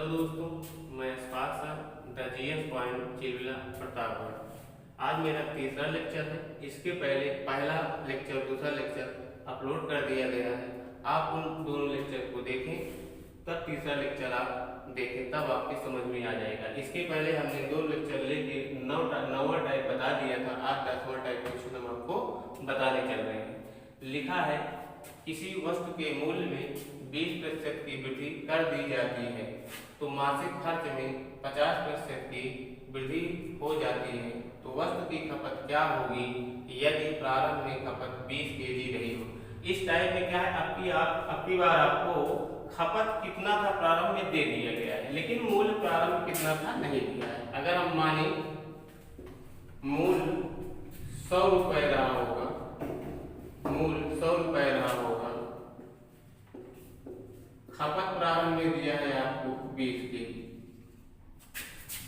Hello दोस्तों, मैं Ishfaq sir the GS point Chilbila Pratapgarh. आज मेरा तीसरा लेक्चर है। इसके पहले पहला लेक्चर दूसरा लेक्चर अपलोड कर दिया गया है। आप उन दोनों लेक्चर को देखें, तब तीसरा लेक्चर आप देखें, तब आपकी समझ में आ जाएगा। इसके पहले हमने 2 लेक्चर लेके 9वां टाइप बता दिया था। आज 10वां टाइप क्वेश्चन हम आपको बताने चल रहे हैं। लिखा है किसी वस्तु के मूल्य में 20% की वृद्धि कर दी जाती है तो मासिक खर्च में 50% की वृद्धि हो जाती है, तो वस्तु की खपत क्या होगी यदि प्रारंभ में खपत 20 केजी रही हो। इस टाइप में क्या है, आपकी बार आपको खपत कितना था प्रारंभ में दे दिया गया है, लेकिन मूल्य प्रारंभ कितना था नहीं दिया है। अगर हम माने मूल्य 100 रुपए रहा होगा, मूल्य 100 रुपए रहा होगा, खपत प्रारंभ में दिया है आपको 20 केजी,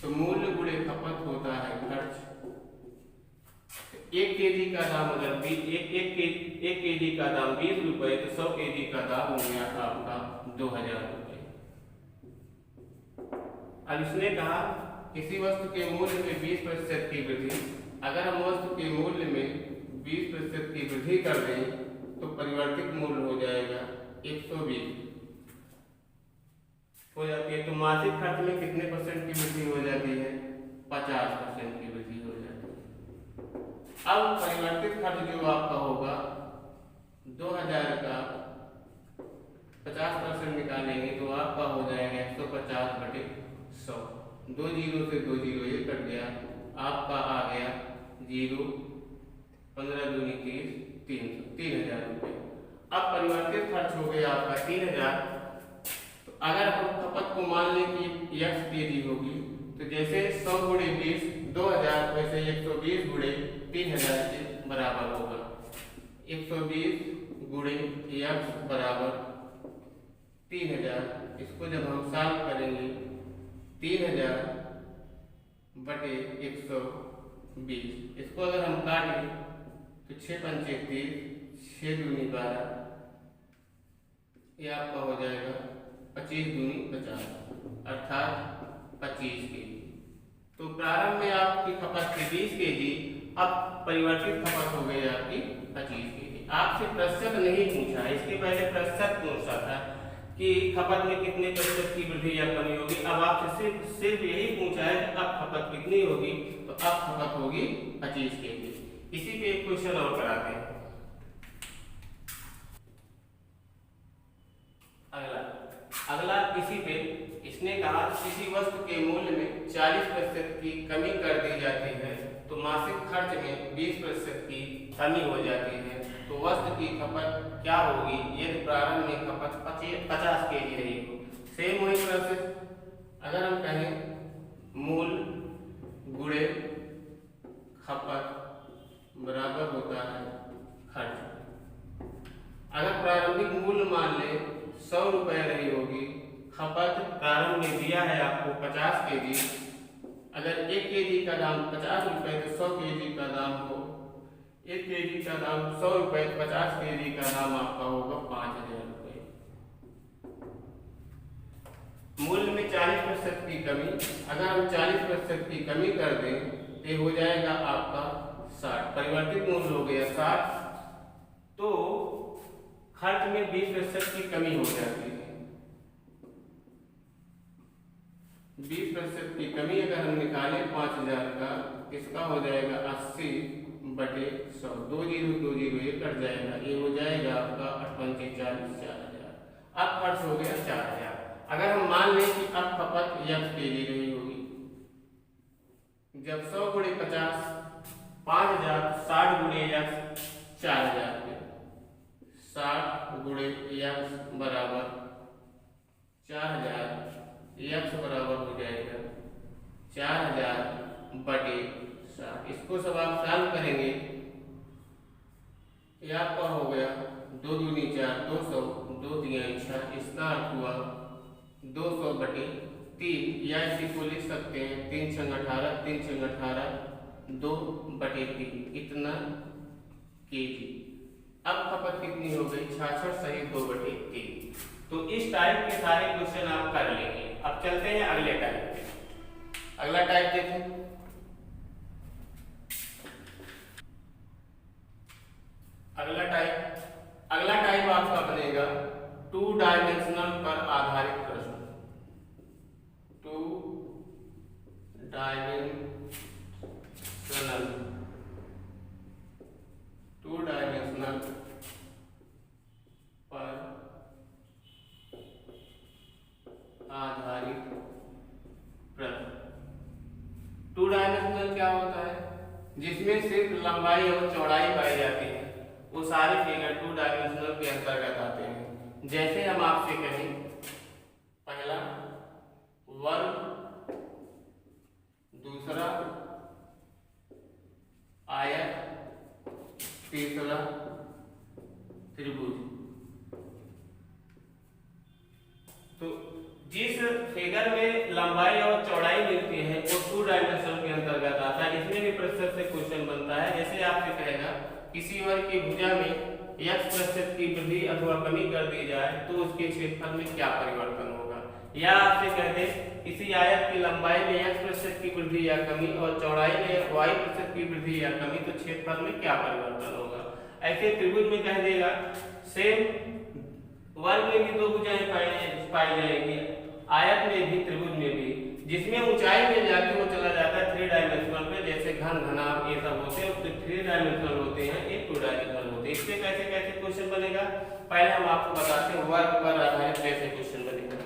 तो मूल्य गुणे खपत होता है खर्च। 1 केजी का दाम अगर एक केजी का दाम 20 रुपए, तो 100 केजी का दाम हो गया आपका 2000 रुपए। अब इसने कहा किसी वस्तु के मूल्य में 20% की वृद्धि, अगर हम वस्तु के मूल्य में 20% की वृद्धि कर दें तो परिवर्तित मूल्य हो जाएगा 120 हो जाती है। तो मासिक खर्च में कितने परसेंट की वृद्धि हो जाती है? 50% की वृद्धि हो जाती है। अब परिवर्तित खर्च जो आपका होगा 2000 का 50% निकालेंगे तो आपका हो जाएगा 150/100। 2 जीरो से 2 जीरो ये कट गया, आपका आ गया 0, 15 दूनी 30, 3000 रुपये। अब परिवर्तित खर्च हो गया आपका 3000। तो अगर हम खपत को मान लें कि x केजी होगी, तो जैसे 100 गुणे 20 2000, वैसे 120 गुणे 3000 के बराबर होगा। 120 गुणे x बराबर 3000। इसको जब हम सॉल्व करेंगे 3000 बटे 120, इसको अगर हम काटें तो 6 पंचे 30, 6 दूनी 12, ये आपका हो जाएगा 25 दूनी 50, अर्थात 25 केजी। तो प्रारंभ में आपकी खपत थी 20 केजी, अब परिवर्तित खपत हो गई आपकी 25 केजी। आपसे प्रतिशत नहीं पूछा है, इसके पहले प्रतिशत पूछा था कि खपत में कितने प्रतिशत की वृद्धि या कमी होगी। अब आपसे सिर्फ यही पूछा है अब खपत कितनी होगी, तो अब खपत होगी 25 केजी। इसी पे एक क्वेश्चन और कराते हैं। अगला इसी पे इसने कहा किसी वस्तु के मूल्य में 40% की कमी कर दी जाती है तो मासिक खर्च में 20% की कमी हो जाती है, तो वस्तु की खपत क्या होगी यदि प्रारंभ में खपत 50 केजी रही हो। सेम वही प्रोसेस, अगर हम कहें मूल्य गुणे खपत बराबर होता है खर्च। अगर प्रारंभिक मूल्य मान ले 100 रुपए रही होगी, खपत प्रारंभ में दिया है आपको 50 केजी, अगर 1 केजी का दाम 50 रुपए तो 100 केजी का दाम हो 1 केजी का दाम 100 रुपए, 50 केजी का दाम आपका होगा 5000 रुपए। मूल्य में 40% की कमी, अगर हम 40% की कमी कर दें ये हो जाएगा आपका 60, परिवर्तित मूल्य हो गया 60, तो खर्च में 20% की कमी हो जाती है। 20% की कमी अगर हम निकालें 5000 का, इसका हो जाएगा 80/100, 2 जीरो 2 जीरो ये कट जाएगा, ये हो जाएगा आपका 8 पंचे 40, 4000। अब खर्च हो गया 4000। अगर हम मान लें कि अब खपत x केजी रही होगी, जब 100 गुणे 50 5000, 60 गुणे x 4000, 60 गुणे x बराबर 4000, x बराबर हो जाएगा 4000/60। इसको सब आप सॉल्व करेंगे, ये आपका हो गया 2 दूनी 4, 200, 2 दिया 6, इसका अर्थ हुआ 200/3, या इसी को लिख सकते हैं 3 छंग 18, 3 छंग 18, 2/3, इतना केजी। अब खपत कितनी हो गई? 66 सही 2/3। तो इस टाइप के सारे क्वेश्चन आप कर लेंगे। अब चलते हैं अगले टाइप पे। अगला टाइप देखें। अगला टाइप आपका बनेगा 2 डायमेंशनल पर आधारित प्रश्न। 2 डायमेंशनल पर आधारित प्रश्न। 2 डायमेंशनल क्या होता है? जिसमें सिर्फ लंबाई और चौड़ाई पाई जाती है, वो सारे फिगर 2 डायमेंशनल के अंतर्गत आते हैं। जैसे हम आपसे कहें, पहला वर्ग, दूसरा आयत, तीसरा त्रिभुज। तो जिस फिगर में लंबाई और चौड़ाई मिलती है वो 2 डायमेंशनल के अंतर्गत आता है। इसमें भी प्रतिशत से क्वेश्चन बनता है। जैसे आपसे कहेगा किसी वर्ग की भुजा में x% की वृद्धि अथवा कमी कर दी जाए तो उसके क्षेत्रफल में क्या परिवर्तन होगा। या आपसे कहते किसी आयत की लंबाई में x% की वृद्धि या कमी और चौड़ाई में y% की वृद्धि या कमी, तो क्षेत्रफल में क्या परिवर्तन होगा। ऐसे त्रिभुज में कह देगा सेम वर्ग में भी 2 भुजाएं पाई जाएंगी, आयत में भी त्रिभुज में भी। जिसमें ऊंचाई मिल जाती है वो चला जाता है 3 डायमेंशनल पे। जैसे घन, घनाभ ये सब होते हैं, 3 डायमेंशनल होते हैं, एक 2 डायमेंशनल होते हैं। इससे कैसे कैसे क्वेश्चन बनेगा, पहले हम आपको बताते हैं वर्ग पर आधारित कैसे क्वेश्चन बनेगा।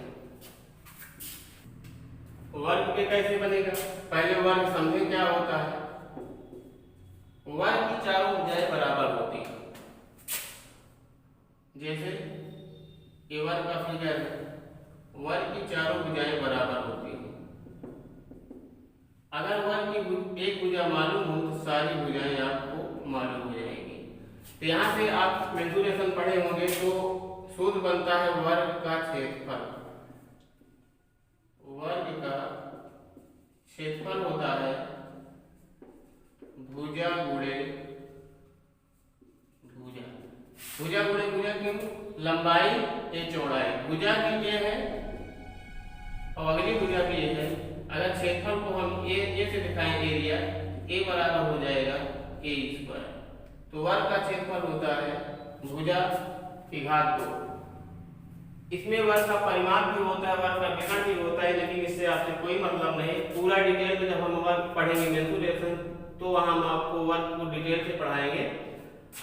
वर्ग पे कैसे बनेगा, पहले वर्ग समझे क्या होता है। वर्ग की चारों भुजाएं बराबर होती है। जैसे ये वर्ग का फिगर है, वर्ग की चारों भुजाएं बराबर होती हैं। अगर वर्ग की एक भुजा मालूम हो तो सारी भुजाएं आपको मालूम हो जाएंगी। तो यहाँ से आप मेंसुरेशन पढ़े होंगे तो सूत्र बनता है वर्ग का क्षेत्रफल। वर्ग का क्षेत्रफल होता है भुजा गुणे भुजा। भुजा गुणे भुजा क्यों? लंबाई ये चौड़ाई, भुजा भी ये है और अगली भुजा भी ये है। अगर क्षेत्रफल को हम ए से दिखाएं, एरिया ए बराबर हो जाएगा a²। तो वर्ग का क्षेत्रफल होता है भुजा की घात 2। इसमें वर्ग का परिमाप भी होता है, वर्ग का विकर्ण भी होता है, लेकिन इससे आपसे कोई मतलब नहीं। पूरा डिटेल में जब हम वर्ग पढ़ेंगे मेंसुरेशन तो वहां हम आपको वर्ग को डिटेल से पढ़ाएंगे।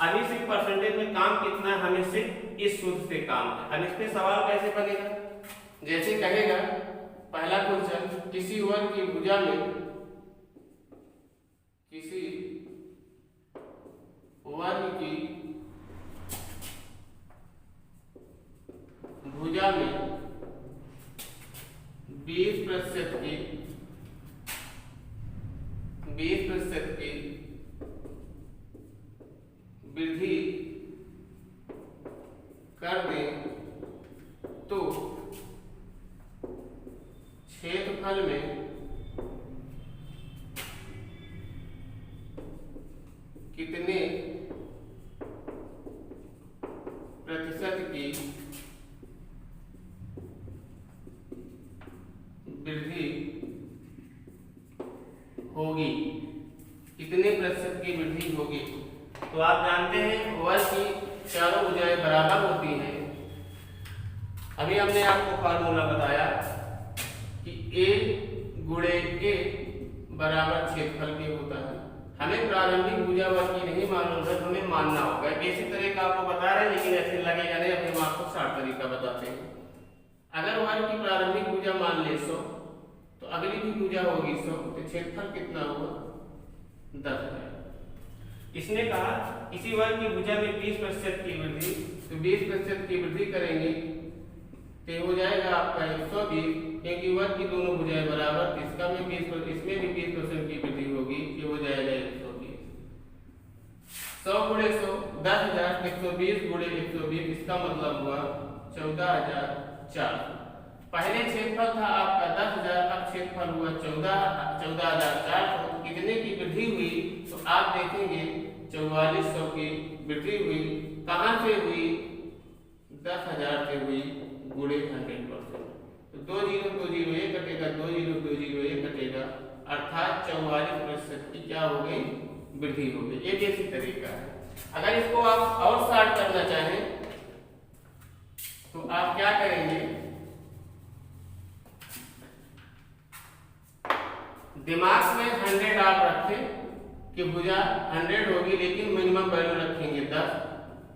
अभी सिर्फ परसेंटेज में काम कितना है, हमें सिर्फ इस सूत्र से काम है। अब इस पे सवाल कैसे बनेगा, जैसे कहेगा पहला क्वेश्चन, किसी वर्ग की भुजा में वर्ग की भुजा में 20% की वृद्धि कर दें तो क्षेत्रफल में कितने प्रतिशत की वृद्धि होगी, कितने प्रतिशत की वृद्धि होगी। तो आप जानते हैं वर्ग की चारों भुजाएं बराबर होती हैं। अभी हमने आपको फार्मूला बताया कि a गुणे a बराबर क्षेत्रफल के होता है। हमें प्रारंभिक भुजा वर्ग की नहीं मालूम है, हमें मानना होगा। इसी तरह का आपको बता रहे हैं, लेकिन ऐसे लगेगा नहीं। अभी हम आपको शॉर्ट तरीका बताते हैं। अगर वर्ग की प्रारंभिक भुजा मान ले 100, तो अगली भी भुजा होगी 100, तो क्षेत्रफल कितना हुआ 10,000। इसने कहा किसी वर्ग की भुजा में 20% की वृद्धि, तो 20% की वृद्धि करेंगे तो हो जाएगा आपका 120, क्योंकि वर्ग की दोनों भुजाएं बराबर, इसका में 20%, इसमें भी 20% की वृद्धि होगी, ये हो जाएगा 120। 100 गुणे 100 10,000, 120 गुणे 120, इसका मतलब हुआ 14,400। पहले क्षेत्रफल था आपका 10,000, अब क्षेत्रफल हुआ 14,400। कितने की वृद्धि हुई, तो आप देखेंगे 4400 की वृद्धि हुई। कहां से हुई, 10,000 से हुई, गुणे 100%। तो 2 जीरो 2 जीरो ये कटेगा, 2 जीरो 2 जीरो ये कटेगा, अर्थात 44% की क्या हो गई, वृद्धि हो गई। ये बेसिक तरीका है। अगर इसको आप और शॉर्ट करना चाहें तो आप क्या करेंगे, दिमाग में 100 आप रखें कि भुजा 100 होगी, लेकिन मिनिमम वैल्यू रखेंगे 10,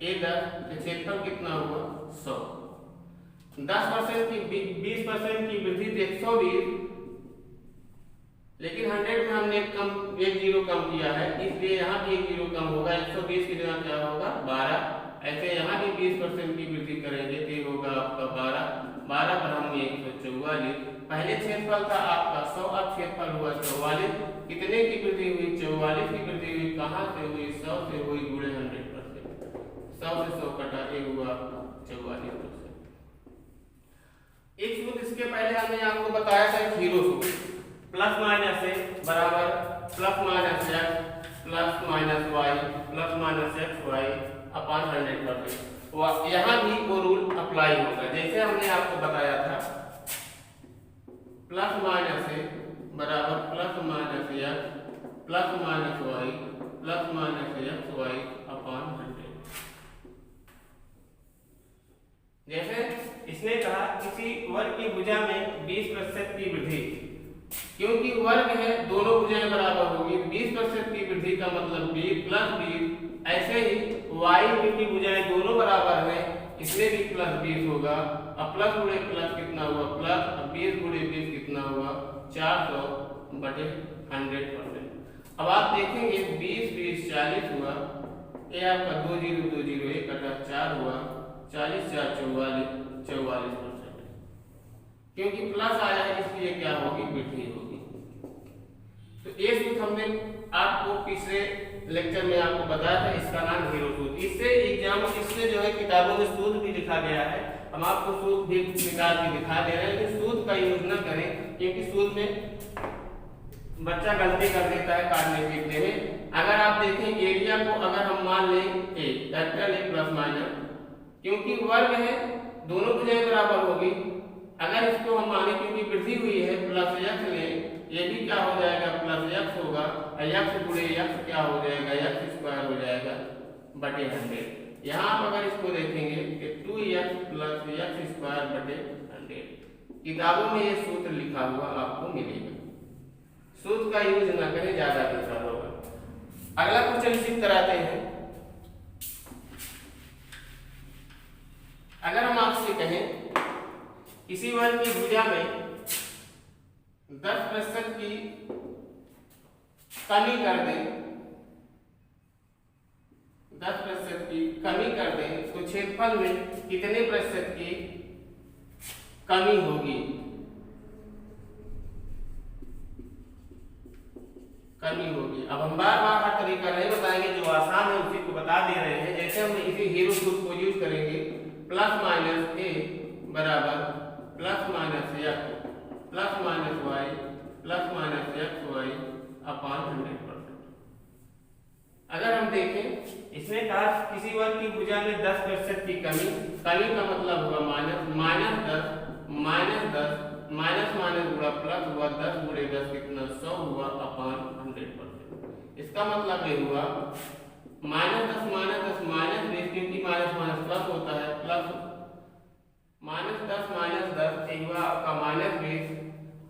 ये 10, क्षेत्रफल कितना हुआ 100। 10% की 20% की वृद्धि तो 120, लेकिन 100 में हमने एक जीरो कम किया है, इसलिए यहाँ भी एक जीरो कम होगा, 120 की जगह क्या होगा 12। ऐसे यहाँ भी 20% की वृद्धि करेंगे तो ये होगा आपका 12 पर हम 144। पहले क्षेत्रफल था आपका 100, अब क्षेत्रफल हुआ 44। कितने की वृद्धि हुई, 44 की वृद्धि हुई। कहाँ से हुई, 100 से हुई, गुणे 100%। 100 से 100 कटा, ये हुआ 44%। एक सूत्र इसके पहले हमने आपको बताया था, जीरो सूत्र, प्लस माइनस ए बराबर plus minus x plus minus y plus minus x y upon 100%। यहाँ भी वो रूल अप्लाई होगा जैसे हमने आपको बताया था, प्लस माइनस ए बराबर plus minus x plus minus y plus minus x y upon 100। जैसे इसने कहा किसी वर्ग की भुजा में 20% की वृद्धि, क्योंकि वर्ग है दोनों भुजाएं बराबर होगी, 20% की वृद्धि का मतलब 20 प्लस 20। ऐसे ही y की भुजाएं दोनों बराबर हैं, इसमें भी प्लस 20 होगा। अब प्लस गुणे प्लस कितना हुआ प्लस, अब 20 गुणे 20 कितना हुआ 400/100%। अब आप देखेंगे 20 20 40 हुआ, ये आपका 2 जीरो 2 जीरो ये कटा 4 हुआ, 40 4 44%। क्योंकि प्लस आया है इसलिए क्या होगी, वृद्धि होगी। तो ये सूत्र हमने आपको पिछले लेक्चर में आपको बताया था, इसका नाम हीरो सूत्र। इससे एग्जाम इससे जो है किताबों में सूत्र भी लिखा गया है, हम आपको सूत्र भी निकाल के दिखा दे रहे हैं, लेकिन सूत्र का यूज न करें, क्योंकि सूत्र में बच्चा गलती कर देता है काटने पीटने में। अगर आप देखें एरिया को अगर हम मान लें ए कैपिटल ए प्लस माइनस, क्योंकि वर्ग है दोनों भुजाएं बराबर होगी, अगर इसको हम माने क्योंकि वृद्धि हुई है प्लस एक्स लें, ये भी क्या हो जाएगा प्लस एक्स होगा, एक्स गुणे एक्स क्या हो जाएगा एक्स स्क्वायर हो जाएगा बटे 100। यहाँ आप अगर इसको देखेंगे कि 2x प्लस एक्स स्क्वायर बटे 100, किताबों में ये सूत्र लिखा हुआ आपको मिलेगा। सूत्र का यूज ना करें, ज्यादा बेहतर होगा। अगला क्वेश्चन इसी तरह आते हैं। अगर हम आपसे कहें किसी वर्ग की भुजा में 10% की कमी कर दें, 10% की कमी कर दें तो क्षेत्रफल में कितने प्रतिशत की कमी होगी, कमी होगी। अब हम बार बार हर तरीका नहीं बताएंगे, जो आसान है उसी को बता दे रहे हैं। जैसे हम इसी हीरो सूत्र को यूज करेंगे, प्लस माइनस ए बराबर plus minus x plus minus y plus minus x y upon 100%। अगर हम देखें इसने कहा किसी वर्ग की भुजा में 10% की कमी, कमी का मतलब हुआ माइनस, माइनस 10 माइनस माइनस गुणा प्लस हुआ, 10 गुणे 10 कितना 100 हुआ अपॉन 100%। इसका मतलब ये हुआ माइनस 10 माइनस 20, क्योंकि माइनस माइनस प्लस होता है, प्लस माइनस 10 ये हुआ आपका माइनस 20,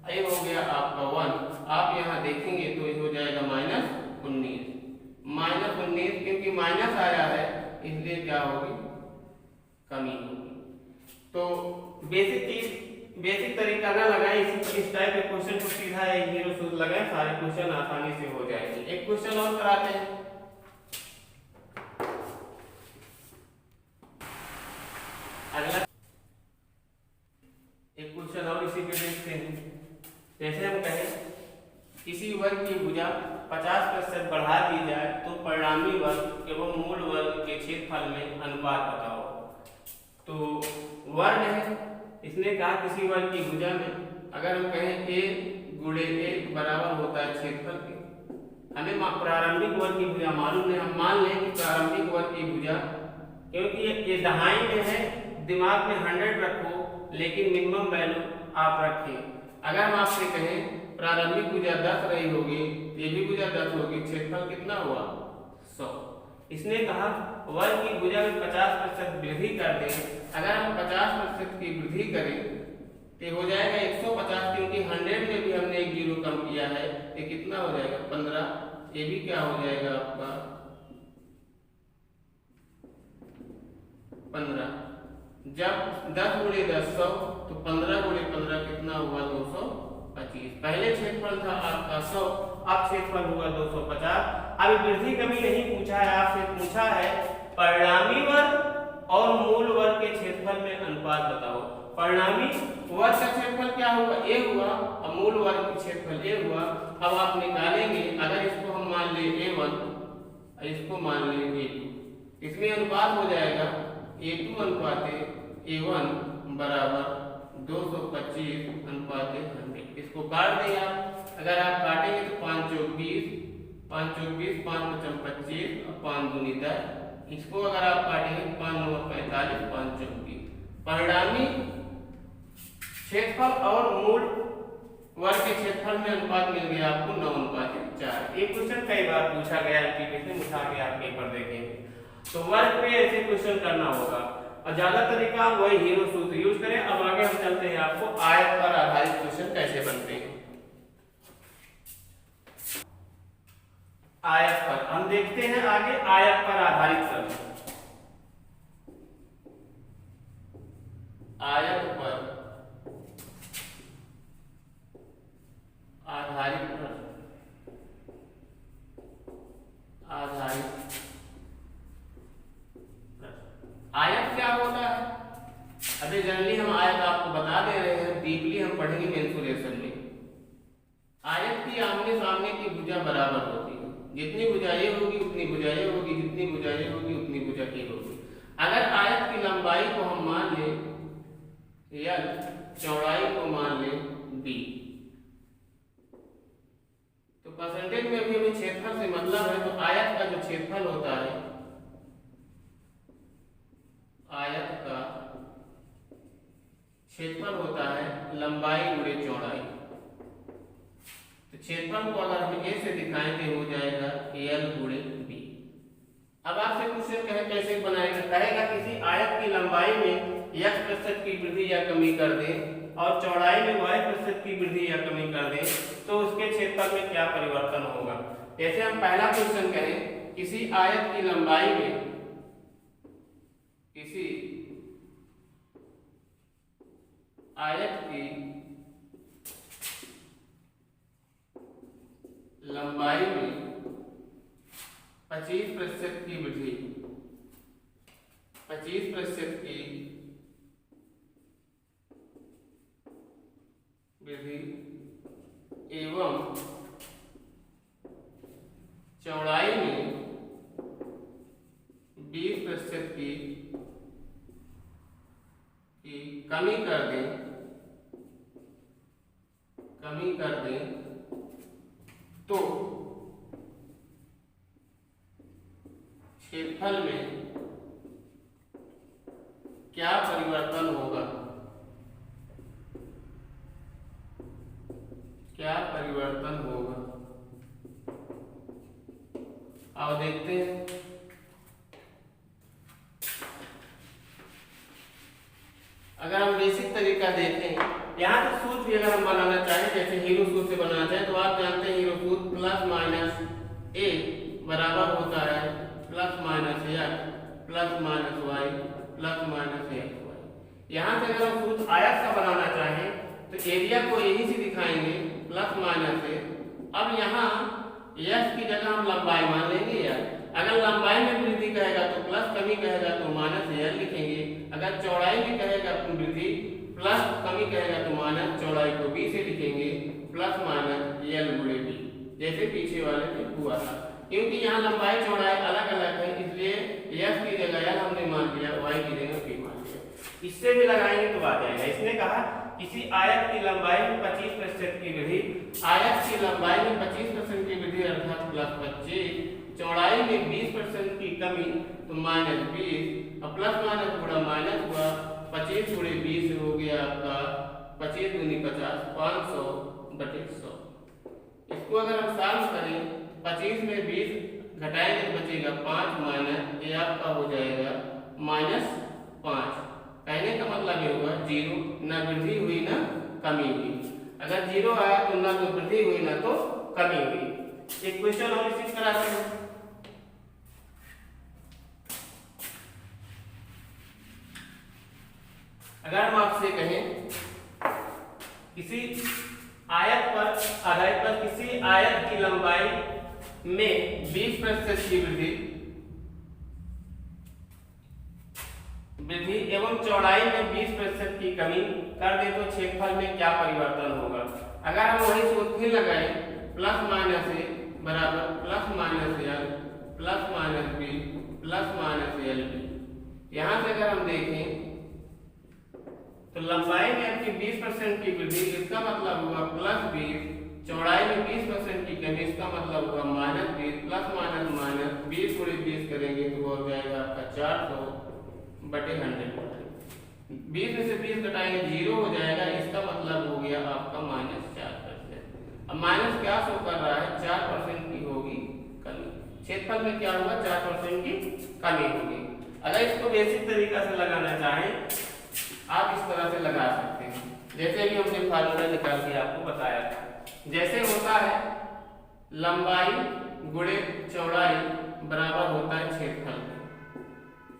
ये हो गया आपका 1। आप यहाँ देखेंगे तो ये हो जाएगा -19, क्योंकि माइनस आया है इसलिए क्या होगी, कमी होगी। तो बेसिक तरीका ना लगाए, इस टाइप के क्वेश्चन को सीधा हीरो सूत्र लगाए, सारे क्वेश्चन आसानी से हो जाएंगे। एक क्वेश्चन और कराते हैं। अगला एक क्वेश्चन और इसी पे देखते हैं। जैसे हम कहें किसी वर्ग की भुजा 50% बढ़ा दी जाए तो परिणामी वर्ग एवं मूल वर्ग के क्षेत्रफल में अनुपात बताओ। तो वर्ग है, इसने कहा किसी वर्ग की भुजा में अगर हम कहें a गुणे a बराबर होता है क्षेत्रफल के, हमें प्रारंभिक वर्ग की भुजा मालूम है, हम मान लें कि प्रारंभिक वर्ग की भुजा, क्योंकि ये दहाई में है, दिमाग में 100 रखो, लेकिन मिनिमम वैल्यू आप रखें। अगर हम आपसे कहें प्रारंभिक भुजा 10 रही होगी, ये भी भुजा 10 होगी, क्षेत्रफल कितना हुआ 100। इसने कहा वर्ग की भुजा में 50% वृद्धि कर दें। अगर हम 50% की वृद्धि करें तो हो जाएगा 150, क्योंकि 100 में भी हमने एक जीरो कम किया है, ये कितना हो जाएगा 15। ये भी क्या हो जाएगा आपका 15। जब 10 गुणे 10 100, तो 15 गुणे 15 कितना हुआ 225। पहले क्षेत्रफल था आपका 100, अब क्षेत्रफल हुआ 250। अभी वृद्धि कमी नहीं पूछा है, आपसे पूछा है परिणामी वर्ग और मूल वर्ग के क्षेत्रफल में अनुपात बताओ। परिणामी वर्ग का क्षेत्रफल क्या हुआ a हुआ, और मूल वर्ग का क्षेत्रफल a हुआ। अब आप निकालेंगे, अगर इसको हम मान ले a1 और इसको मान ले a2, इसमें अनुपात हो जाएगा a2 अनुपात a1 बराबर 225 अनुपात 100। इसको काट दें आप, अगर आप काटेंगे तो 5 चौक 20, 5 चौक 20, 5 पचम 25 और 5 दूनी 10। इसको अगर आप काटेंगे 5 9 45, 5 चौक 20। परिणामी क्षेत्रफल और मूल वर्ग के क्षेत्रफल में अनुपात मिल गया आपको 9:4। एक क्वेश्चन कई बार पूछा गया है, में उठा के आप पेपर देखेंगे तो वर्ग पे ऐसे क्वेश्चन करना होगा, और ज्यादा तरीका वही हीरो सूत्र यूज करें। अब आगे हम चलते हैं आपको आयत पर आधारित क्वेश्चन कैसे बनते हैं। आयत पर हम देखते हैं आगे, आयत पर आधारित प्रश्न। आयत पर आधारित प्रश्न, आयत क्या होता है? अभी जनरली हम आयत आपको बता दे रहे हैं, डीपली हम पढ़ेंगे मेंसुरेशन में। आयत की आमने सामने की भुजा बराबर होती है, जितनी भुजाएं होगी उतनी भुजाएं होगी, जितनी भुजाएं होगी उतनी भुजा की होगी। अगर आयत की लंबाई को हम मान लें L, चौड़ाई को मान लें B, तो परसेंटेज में भी हमें क्षेत्रफल से मतलब है। तो आयत का जो क्षेत्रफल होता है, आयत का क्षेत्रफल होता है लंबाई गुणे चौड़ाई। तो क्षेत्रफल को अगर हम A से दिखाएंगे हो जाएगा L गुणे B। अब आपसे क्वेश्चन कैसे बनाएगा, कहेगा किसी आयत की लंबाई में x% की वृद्धि या कमी कर दें और चौड़ाई में y% की वृद्धि या कमी कर दें, तो उसके क्षेत्रफल में क्या परिवर्तन होगा। जैसे हम पहला क्वेश्चन करें, किसी आयत की लंबाई में, किसी आयत की लंबाई में 25% की वृद्धि, 25% की वृद्धि एवं चौड़ाई में 20% की कमी कर दें, तो क्षेत्रफल में क्या परिवर्तन होगा, क्या परिवर्तन होगा। आओ देखते हैं। अगर हम बेसिक तरीका देखें, यहाँ से सूत्र भी अगर हम बनाना चाहें, जैसे हीरो सूत्र से बनाना चाहें, तो आप जानते हैं हीरो सूत्र प्लस माइनस ए बराबर होता है plus minus x plus minus y plus minus x y. यहाँ से अगर हम सूत्र आयत का बनाना चाहें तो एरिया को यही से दिखाएंगे प्लस माइनस ए। अब यहाँ एक्स की जगह हम लंबाई मान लेंगे यार, अगर लंबाई में वृद्धि कहेगा तो प्लस, कमी कहेगा तो माइनस एल लिखेंगे। अगर चौड़ाई में कहेगा वृद्धि प्लस, कमी कहेगा तो माइनस, चौड़ाई को बी से लिखेंगे प्लस माइनस एल गुणे बी, जैसे पीछे वाले में हुआ था। क्योंकि यहाँ लंबाई चौड़ाई अलग अलग है, इसलिए एक्स की जगह एल हमने मान लिया, वाई की जगह बी मान लिया। इससे भी लगाएंगे तो आ जाएगा। इसने कहा किसी आयत की लंबाई में 25% की वृद्धि, आयत की लंबाई में 25% की वृद्धि अर्थात प्लस 25, चौड़ाई में 20% की कमी तो माइनस 20, और प्लस माइनस गुणा माइनस हुआ, 25 गुणे 20 हो गया आपका 25 दूनी 50, 500 बटे 100। इसको अगर हम सॉल्व करें, 25 में 20 घटाएंगे तो बचेगा 5 माइनस, ये आपका हो जाएगा -5। कहने का मतलब ये हुआ 0, ना वृद्धि हुई ना कमी हुई। अगर 0 आया तो ना तो वृद्धि हुई ना तो कमी हुई। एक क्वेश्चन और इसी तरह से, अगर हम आपसे कहें किसी आयत पर आधारित पर किसी आयत की लंबाई में 20% की वृद्धि एवं चौड़ाई में 20% की कमी कर दे तो क्षेत्रफल में क्या परिवर्तन होगा। अगर हम वही सूत्र फिर लगाएं, प्लस माइनस ए बराबर plus minus l plus minus b plus minus l b. यहाँ से अगर हम देखें तो लंबाई में आपकी 20% की वृद्धि, इसका मतलब हुआ +20, चौड़ाई में 20% की कमी, इसका मतलब हुआ -20, प्लस माइनस माइनस 20 गुणे 20 करेंगे तो हो जाएगा आपका 400 बटे 100। 20 में से 20 घटाएंगे 0 हो जाएगा, इसका मतलब हो गया आपका -4%। अब माइनस क्या शो कर रहा है, 4% की होगी कमी। क्षेत्रफल में क्या होगा, 4% की कमी होगी। अगर इसको बेसिक तरीका से लगाना चाहें आप इस तरह से लगा सकते हैं, जैसे अभी हमने फार्मूला निकाल के आपको बताया था। जैसे होता है लंबाई गुणे चौड़ाई बराबर होता है क्षेत्रफल।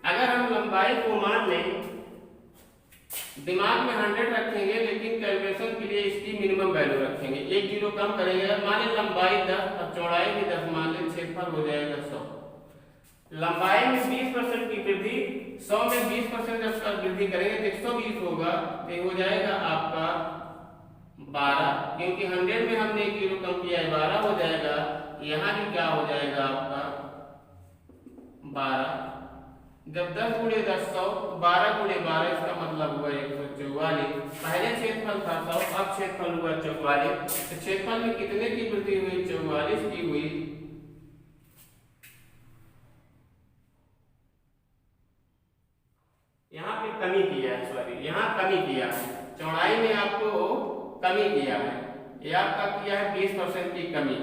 अगर हम लंबाई को मान लें, दिमाग में 100 रखेंगे लेकिन कैलकुलेशन के लिए इसकी मिनिमम वैल्यू रखेंगे, 1 0 कम करेंगे। मान लें लंबाई 10 और चौड़ाई भी 10 मान लें, क्षेत्रफल हो जाएगा 100। लंबाई में 20% की वृद्धि, 100 में 20% जब वृद्धि करेंगे तो 120 होगा, तो हो जाएगा आपका 12, क्योंकि 100 में हमने 1 0 कम किया है, 12 हो जाएगा। यहाँ भी क्या हो जाएगा आपका 12। जब 10 गुणे 10 100, 12 गुणे 12, इसका मतलब हुआ 144। पहले क्षेत्रफल था 100, अब क्षेत्रफल हुआ 44। तो क्षेत्रफल में कितने की वृद्धि हुई, 44 की हुई। यहाँ पे कमी किया है, सॉरी यहाँ कमी किया है, चौड़ाई में आपको कमी किया है, ये आपका किया है 20% की कमी।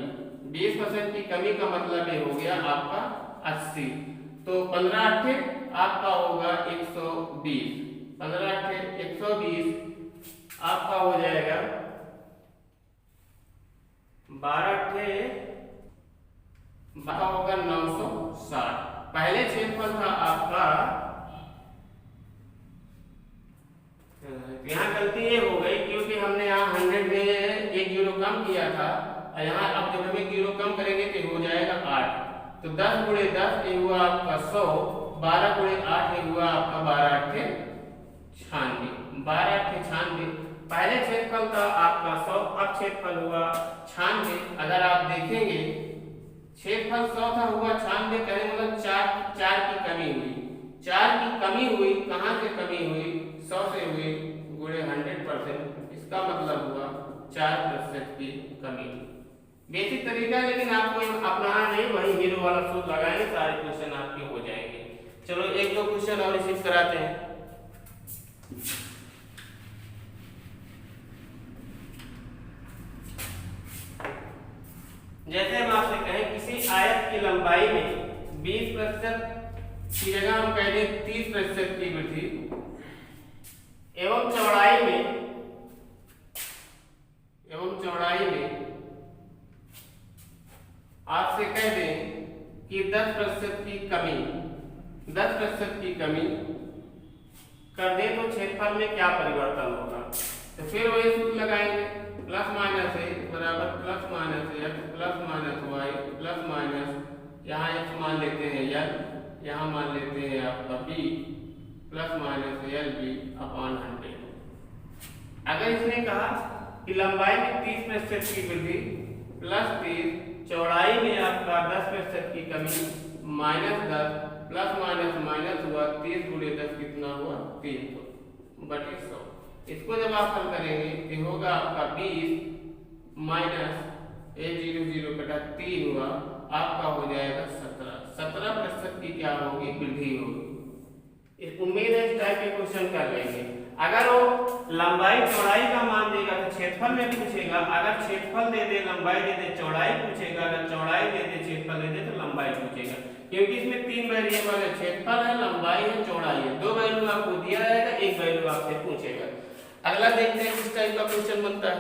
20% की कमी का मतलब ये हो गया आपका 80। तो 15 अट्ठे आपका होगा 120, 15 अट्ठे 120 आपका हो जाएगा 12 अट्ठे होगा 960। पहले क्षेत्रफल था आपका, यहाँ गलती ये हो गई क्योंकि हमने यहाँ 100 में 1 0 कम किया था, और यहाँ अब जब हम 1 0 कम करेंगे तो हो जाएगा 8। तो 10 गुणे 10 ये हुआ आपका 100, 12 गुणे 8 ये हुआ आपका 12 अट्ठे 96, 12 अट्ठे 96। पहले क्षेत्रफल था आपका 100, अब क्षेत्रफल हुआ 96। अगर आप देखेंगे क्षेत्रफल 100 था, हुआ 96, कहने मतलब 4 की कमी हुई। 4 की कमी हुई, कहाँ से कमी हुई, 100 से हुई, गुणे 100%, इसका मतलब हुआ 4% की कमी। बेसिक तरीका है लेकिन आपको अपनाना नहीं, वही हीरो वाला सूत्र लगाएंगे, सारे क्वेश्चन आपके हो जाएंगे। चलो एक दो क्वेश्चन और रिसीव कराते हैं। जैसे हम आपसे कहें किसी आयत की लंबाई में 20% की जगह हम कह दें 30% की वृद्धि एवं चौड़ाई में आपसे कह दें कि 10% की कमी, 10% की कमी कर दें तो क्षेत्रफल में क्या परिवर्तन होगा। तो फिर वही सूत्र लगाएंगे, प्लस माइनस ए बराबर plus minus x plus minus y plus minus, यहाँ एक्स मान लेते हैं एल, यहाँ मान लेते हैं आपका b, plus minus l b upon 100। अगर इसने कहा कि लंबाई में 30% की वृद्धि प्लस 30, चौड़ाई में आपका 10% की कमी -10, प्लस माइनस माइनस हुआ 30 गुणे 10 कितना हुआ 300 बटे 100। इसको जब आप हल करेंगे तो होगा आपका 20 माइनस 0 कटा 3 हुआ, आपका हो जाएगा 17% की क्या होगी, वृद्धि होगी। उम्मीद है इस टाइप के क्वेश्चन कर लेंगे। अगर वो लंबाई चौड़ाई का मान देगा तो क्षेत्रफल में पूछेगा, अगर क्षेत्रफल दे दे लंबाई दे दे चौड़ाई पूछेगा, अगर चौड़ाई दे दे क्षेत्रफल दे दे तो लंबाई पूछेगा, क्योंकि इसमें 3 वेरिएबल है, क्षेत्रफल है, लंबाई है, चौड़ाई है। 2 वैल्यू आपको दिया जाएगा, 1 वैल्यू आपसे पूछेगा। अगला देखते हैं किस टाइप का क्वेश्चन बनता है।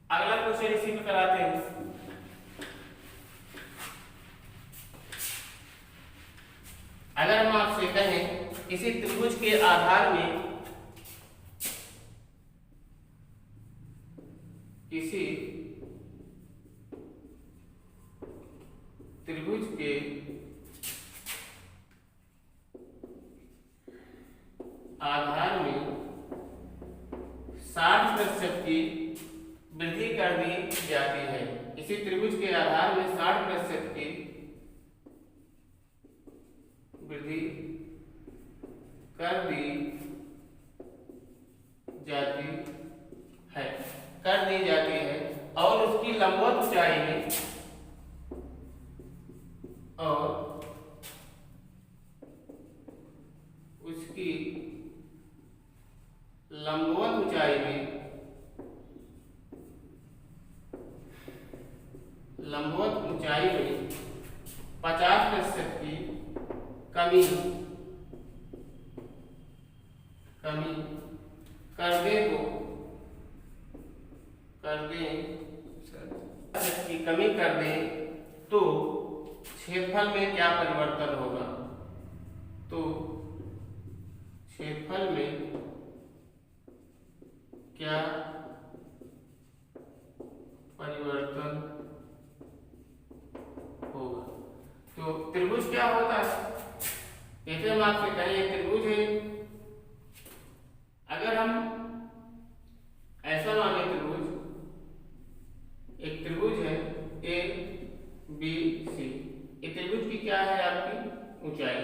अगला क्वेश्चन इसी में कराते हैं। अगर हम आपसे कहें किसी त्रिभुज के आधार में किसी त्रिभुज के आधार में 60% की वृद्धि कर दी जाती है, इसी त्रिभुज के आधार में 60% की वृद्धि कर दी जाती है और उसकी लंबवत ऊंचाई में लंबवत ऊंचाई में 50% की कमी कर दें तो क्षेत्रफल में क्या परिवर्तन होगा, तो क्षेत्रफल में क्या परिवर्तन होगा। तो त्रिभुज क्या होता है, जैसे हम आपसे कहें एक त्रिभुज है, अगर हम ऐसा माने एक त्रिभुज है ए बी सी, ये त्रिभुज की क्या है आपकी ऊंचाई,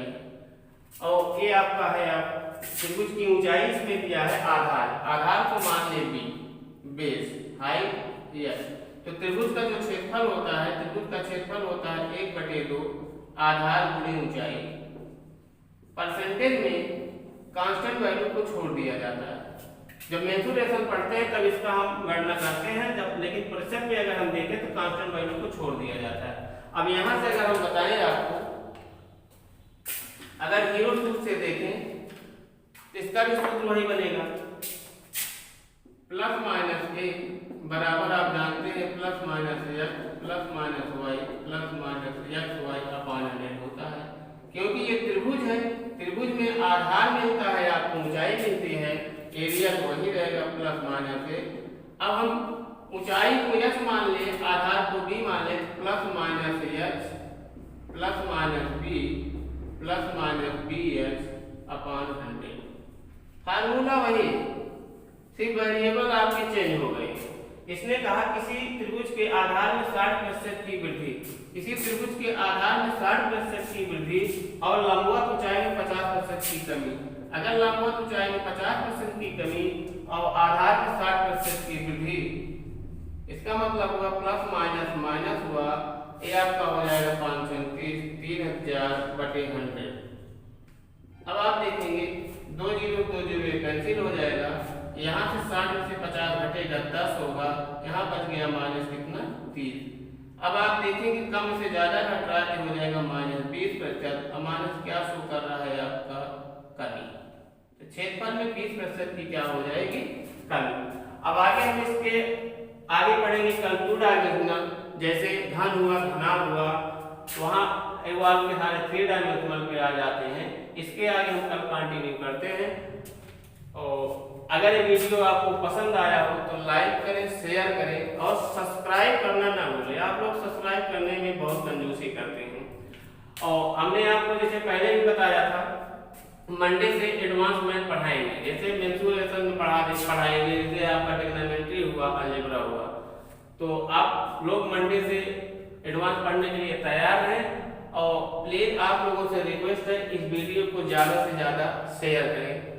और ये आपका है आप त्रिभुज की ऊंचाई इसमें दिया है आधार को मान ले बी, बेस हाइट यस। तो त्रिभुज का जो क्षेत्रफल होता है, त्रिभुज का क्षेत्रफल होता है 1/2 आधार गुणे ऊंचाई। परसेंटेज में कांस्टेंट वैल्यू को छोड़ दिया जाता है, जब मेंसुरेशन पढ़ते हैं तब इसका हम गणना करते हैं, जब लेकिन प्रतिशत में अगर हम देखें तो कांस्टेंट वैल्यू को छोड़ दिया जाता है। अब यहां से अगर हम बताएं आपको, अगर जीरो सूत्र से देखें तो इसका भी सूत्र वही बनेगा, प्लस माइनस ए बराबर आप जानते हैं plus minus x plus minus y plus minus x y upon 100 होता है, क्योंकि ये त्रिभुज है, त्रिभुज में आधार मिलता है आपको ऊंचाई मिलती है, एरिया तो वही रहेगा प्लस माइनस ए। अब हम ऊंचाई को x मान ले, आधार को b मान ले, plus minus x plus minus b plus minus bx upon 100। Formula वही, सिर्फ वेरिएबल आपके चेंज हो गए। इसने कहा किसी त्रिभुज के आधार में 60% की वृद्धि, किसी त्रिभुज के आधार में 60% की वृद्धि और लंबवत ऊंचाई में 50% की कमी। अगर लंबवत ऊंचाई में 50% की कमी और आधार में 60% की वृद्धि, इसका मतलब हुआ प्लस माइनस माइनस हुआ, ये आपका हो जाएगा 530 3000/100। अब आप देखेंगे 2 0 कैंसिल हो जाएगा, यहाँ से 60 में से 50 घटेगा 10 होगा, यहाँ बच गया माइनस कितना 30। अब आप देखेंगे कम से ज्यादा घट रहा है, हो जाएगा -20%। अब माइनस क्या शो कर रहा है आपका कमी, तो क्षेत्रफल में 20% की क्या हो जाएगी कमी। अब आगे हम इसके आगे बढ़ेंगे, कल 2 डायमेंशनल जैसे घन हुआ घनाभ हुआ, वहाँ आपके सारे 3 डायमेंशनल पे आ जाते हैं, इसके आगे हम कल कंटिन्यू करते हैं। और अगर ये वीडियो आपको पसंद आया हो तो लाइक करें, शेयर करें और सब्सक्राइब करना ना भूलें। आप लोग सब्सक्राइब करने में बहुत कंजूसी करते हैं। और हमने आपको जैसे पहले भी बताया था, मंडे से एडवांस मैथ पढ़ाएंगे, जैसे मेंसुरेशन में पढ़ाएंगे, जैसे आपका ट्रिग्नोमेट्री हुआ, अलजेब्रा हुआ, तो आप लोग मंडे से एडवांस पढ़ने के लिए तैयार हैं। और प्लीज आप लोगों से रिक्वेस्ट है, इस वीडियो को ज़्यादा से ज़्यादा शेयर करें।